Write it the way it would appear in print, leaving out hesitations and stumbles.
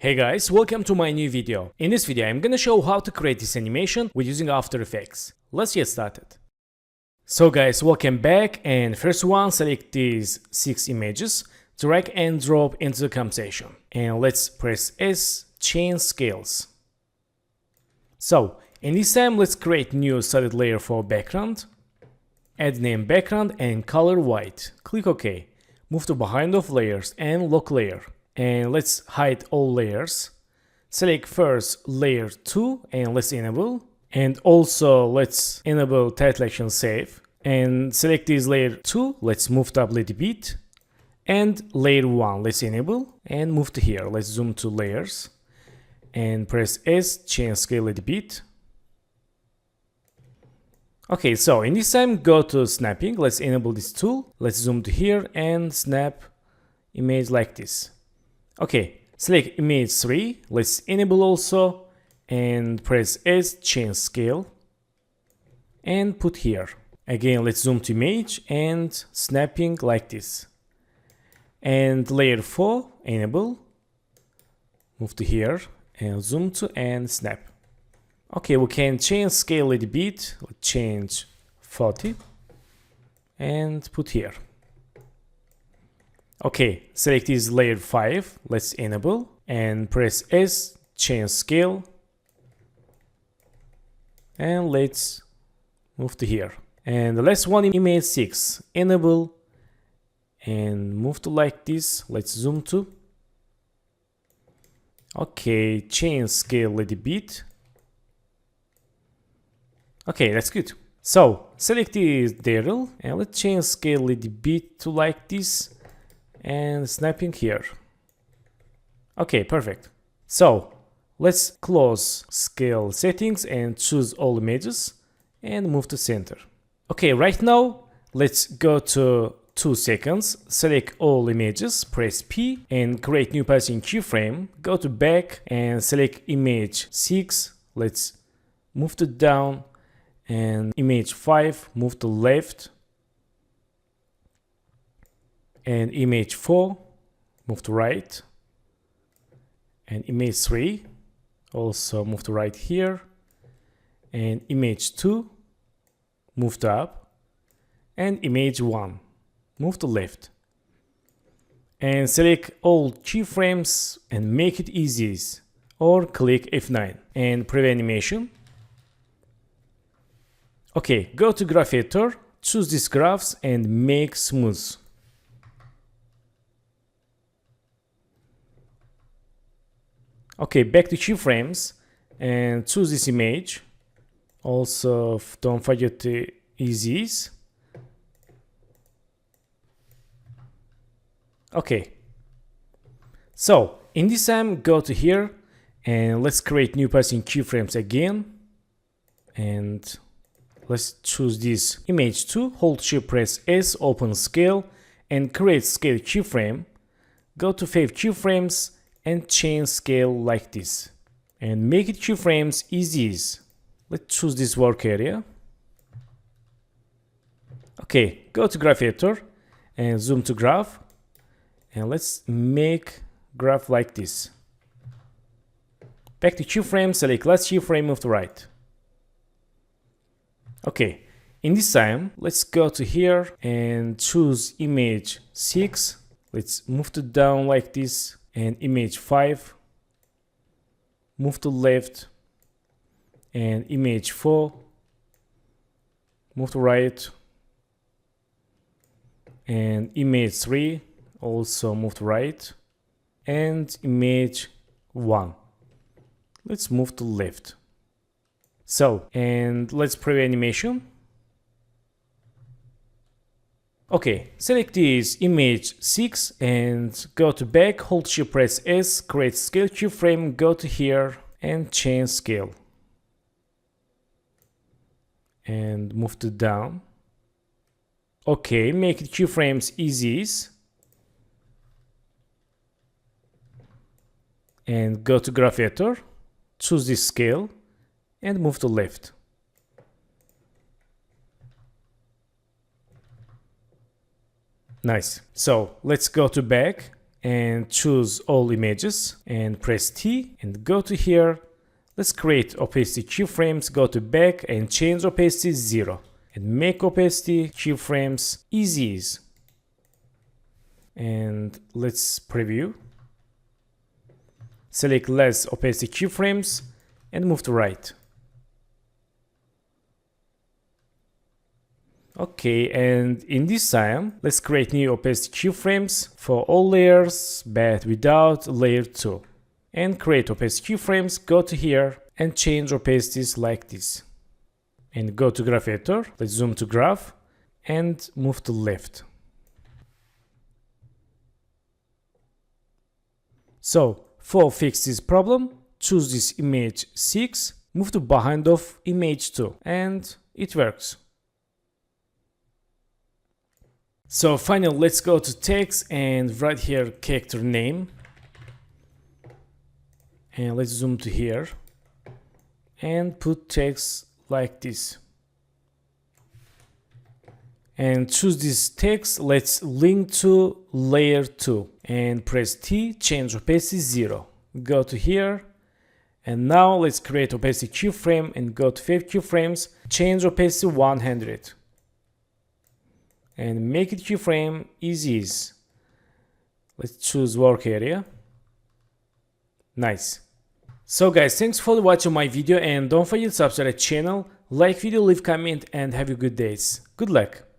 Hey guys, welcome to my new video. In this video I'm gonna show how to create this animation with using After Effects. Let's get started. So guys, welcome back, and first one, select these 6 images, drag and drop into the composition, and let's press S, change scales. So in this time, let's create new solid layer for background, add name background and color white, click OK, move to behind of layers and lock layer. And let's hide all layers. Select first layer 2 and let's enable. And also let's enable title action save. And select this layer 2, let's move up a little bit. And layer 1, let's enable and move to here. Let's zoom to layers and press S, change scale a little bit. Okay, so in this time, go to snapping. Let's enable this tool. Let's zoom to here and snap image like this. Okay, select image 3, let's enable also and press S, change scale and put here. Again, let's zoom to image and snapping like this. And layer 4, enable, move to here and zoom to and snap. Okay, we can change scale a little bit, let's change 40 and put here. Okay, select this layer 5, let's enable and press S, change scale and let's move to here. And the last one, image 6, enable and move to like this, let's zoom to. Okay, change scale a little bit. Okay, that's good. So select this Daryl and let's change scale a little bit to like this. And snapping here. Okay, perfect. So let's close scale settings and choose all images and move to center. Okay, right now let's go to 2 seconds, select all images, press P and create new position keyframe. Go to back and select image 6. Let's move to down, and image 5, move to left. And image 4, move to right. And image 3, also move to right here. And image 2, move to up. And image 1, move to left. And select all keyframes and make it easy. Or click F9 and preview animation. Okay, go to graph editor, choose these graphs and make smooth. Okay, back to keyframes and choose this image. Also, don't forget the easies. Okay. So, in this time, go to here and let's create new position keyframes again. And let's choose this image 2, hold shift, press S, open scale and create scale keyframe. Go to Fave keyframes and change scale like this and make it keyframes easy. Let's choose this work area. Okay, go to graph editor and zoom to graph and let's make graph like this. Back to keyframe, select last keyframe, move to right. Okay, in this time let's go to here and choose image 6. Let's move to down like this. And image 5, move to left, and image 4, move to right, and image 3, also move to right, and image 1, let's move to left. So, and let's preview animation. Okay, select this image 6 and go to back, hold shift, press S, create scale keyframe, go to here and change scale. And move to down. Okay, make it keyframes easy. And go to graph editor, choose this scale and move to left. Nice. So let's go to back and choose all images and press T and go to here. Let's create opacity keyframes, go to back and change opacity 0 and make opacity keyframes easy. And let's preview. Select less opacity keyframes and move to right. Okay, and in this time, let's create new opacity keyframes for all layers, but without layer 2. And create opacity keyframes, go to here and change opacities like this. And go to graph editor, let's zoom to graph and move to left. So, for fix this problem, choose this image 6, move to behind of image 2, and it works. So finally, let's go to text and write here character name. And let's zoom to here and put text like this. And choose this text, let's link to layer 2 and press T, change opacity 0. Go to here and now let's create opacity keyframe and go to 5 keyframes, change opacity 100. And make it keyframe easy. Let's choose work area. Nice. So guys, thanks for watching my video and don't forget to subscribe to the channel, like video, leave comment and have a good days. Good luck.